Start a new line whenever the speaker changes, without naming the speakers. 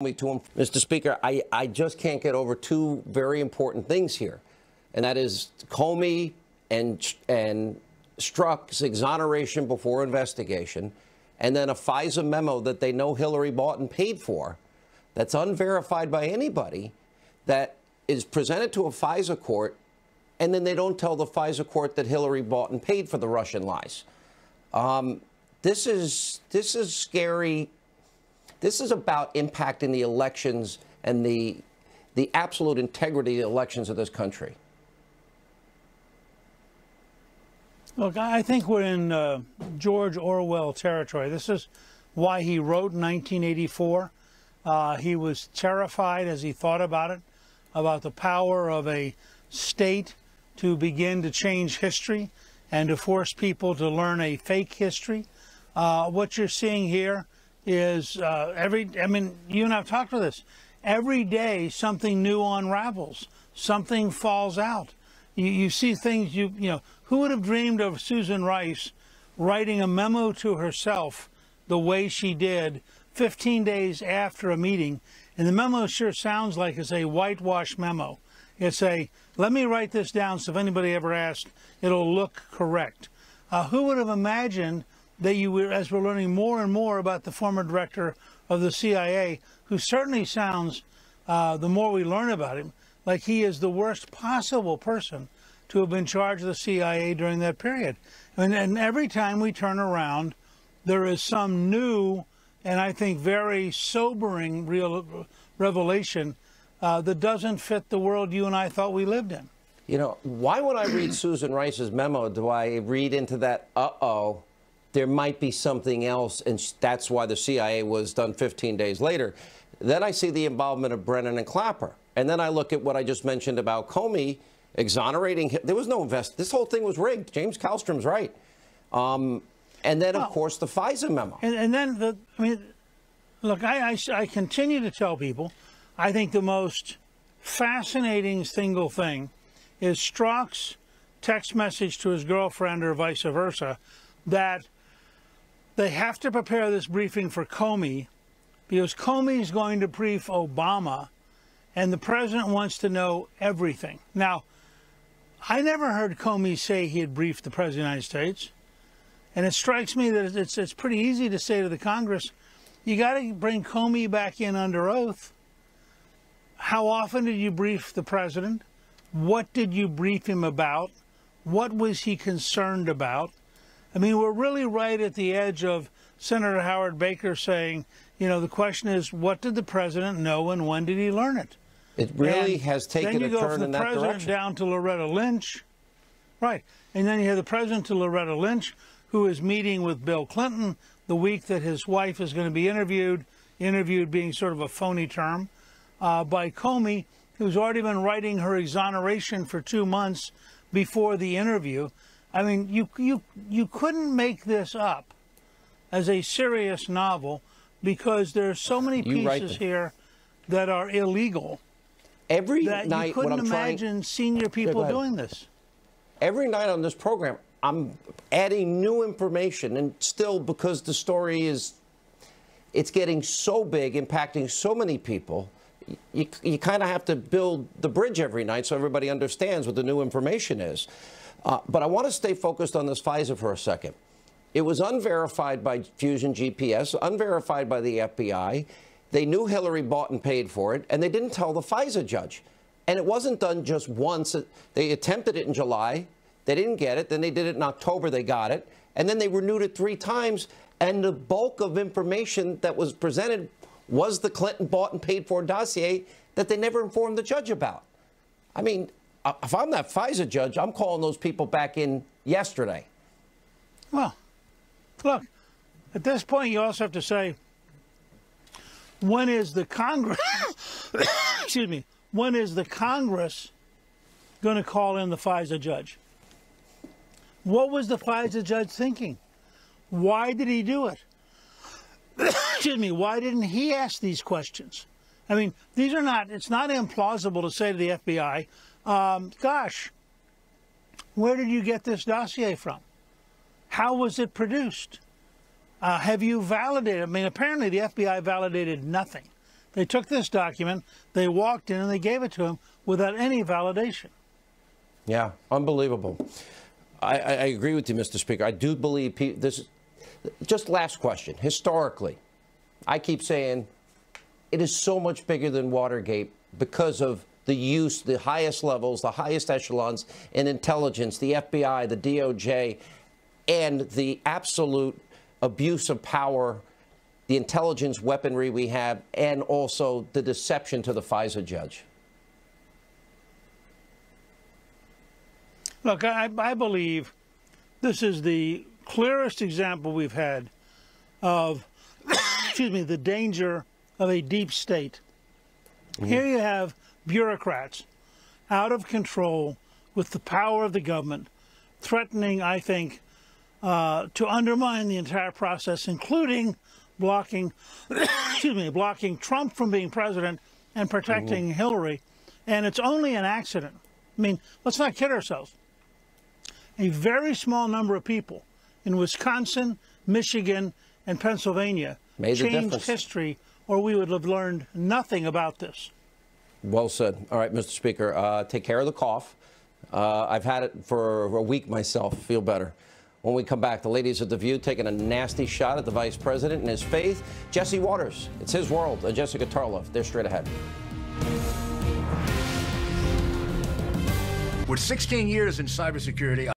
me to him. Mr. Speaker, I just can't get over two very important things here, and that is Comey and Strzok's exoneration before investigation, and then a FISA memo that they know Hillary bought and paid for, that's unverified by anybody, that is presented to a FISA court, and then they don't tell the FISA court that Hillary bought and paid for the Russian lies. This is scary. This is about impacting the elections and the absolute integrity of the elections of this country.
Look, I think we're in George Orwell territory. This is why he wrote 1984. He was terrified as he thought about it, about the power of a state to begin to change history and to force people to learn a fake history. What you're seeing here is I mean, you and I have talked about this. Every day something new unravels, something falls out. You see things, you know, who would have dreamed of Susan Rice writing a memo to herself the way she did 15 days after a meeting? And the memo sure sounds like it's a whitewash memo. It's a, let me write this down so if anybody ever asks, it'll look correct. Who would have imagined that you were, as we're learning more and more about the former director of the CIA, who certainly sounds, the more we learn about him, like he is the worst possible person to have been charged of the CIA during that period. And every time we turn around, there is some new and I think very sobering revelation that doesn't fit the world you and I thought we lived in.
You know, why when I read Susan Rice's memo do I read into that, uh-oh, there might be something else, and that's why the CIA was done 15 days later? Then I see the involvement of Brennan and Clapper. And then I look at what I just mentioned about Comey exonerating him. There was no this whole thing was rigged. James Kallstrom's right. And then, of course, the FISA memo.
And then, I mean, look, I continue to tell people, I think the most fascinating single thing is Strzok's text message to his girlfriend or vice versa, that they have to prepare this briefing for Comey because Comey is going to brief Obama and the president wants to know everything. Now, I never heard Comey say he had briefed the president of the United States. And it strikes me that it's pretty easy to say to the Congress, you got to bring Comey back in under oath. How often did you brief the president? What did you brief him about? What was he concerned about? I mean, we're really right at the edge of Senator Howard Baker saying, you know, the question is, what did the president know and when did he learn it?
It really has taken a turn in that direction. Then you go from the president down to Loretta Lynch. Right. And then you have the president to Loretta Lynch, who is meeting with Bill Clinton the week that his wife is going to be interviewed being sort of a phony term, by Comey, who's already been writing her exoneration for 2 months before the interview. I mean, you couldn't make this up as a serious novel because there are so many pieces here that are illegal. Every
that
night
you couldn't imagine senior people doing this.
Every night on this program, I'm adding new information, and still, because the story it's getting so big, impacting so many people, you kind of have to build the bridge every night so everybody understands what the new information is. But I want to stay focused on this FISA for a second. It was unverified by Fusion GPS, unverified by the FBI. They knew Hillary bought and paid for it, and they didn't tell the FISA judge. And it wasn't done just once. They attempted it in July. They didn't get it. Then they did it in October. They got it. And then they renewed it 3 times. And the bulk of information that was presented was the Clinton bought and paid for dossier that they never informed the judge about. I mean, if I'm that FISA judge, I'm calling those people back in yesterday.
Well, look, at this point, you also have to say, when is the Congress, excuse me, when is the Congress going to call in the FISA judge? What was the FISA judge thinking? Why did he do it? Excuse me, why didn't he ask these questions? I mean, these are not, it's not implausible to say to the FBI, gosh, where did you get this dossier from? How was it produced? Have you validated? I mean, apparently the FBI validated nothing. They took this document, they walked in, and they gave it to him without any validation.
Yeah, unbelievable. I agree with you, Mr. Speaker. I do believe this. Just last question. Historically, I keep saying it is so much bigger than Watergate because of the use, the highest levels, the highest echelons in intelligence, the FBI, the DOJ, and the absolute abuse of power, the intelligence weaponry we have, and also the deception to the FISA judge.
Look, I believe this is the clearest example we've had of, excuse me, the danger of a deep state. Here you have bureaucrats out of control with the power of the government, threatening, I think, to undermine the entire process, including blocking, excuse me, blocking Trump from being president and protecting Hillary. And it's only an accident. I mean, let's not kid ourselves. A very small number of people in Wisconsin, Michigan, and Pennsylvania changed history, or we would have learned nothing about this.
Well said. All right, Mr. Speaker, take care of the cough. I've had it for a week myself. Feel better. When we come back, the ladies of The View taking a nasty shot at the vice president and his faith. Jesse Waters, it's his world, and Jessica Tarlov. They're straight ahead.
With 16 years in cybersecurity,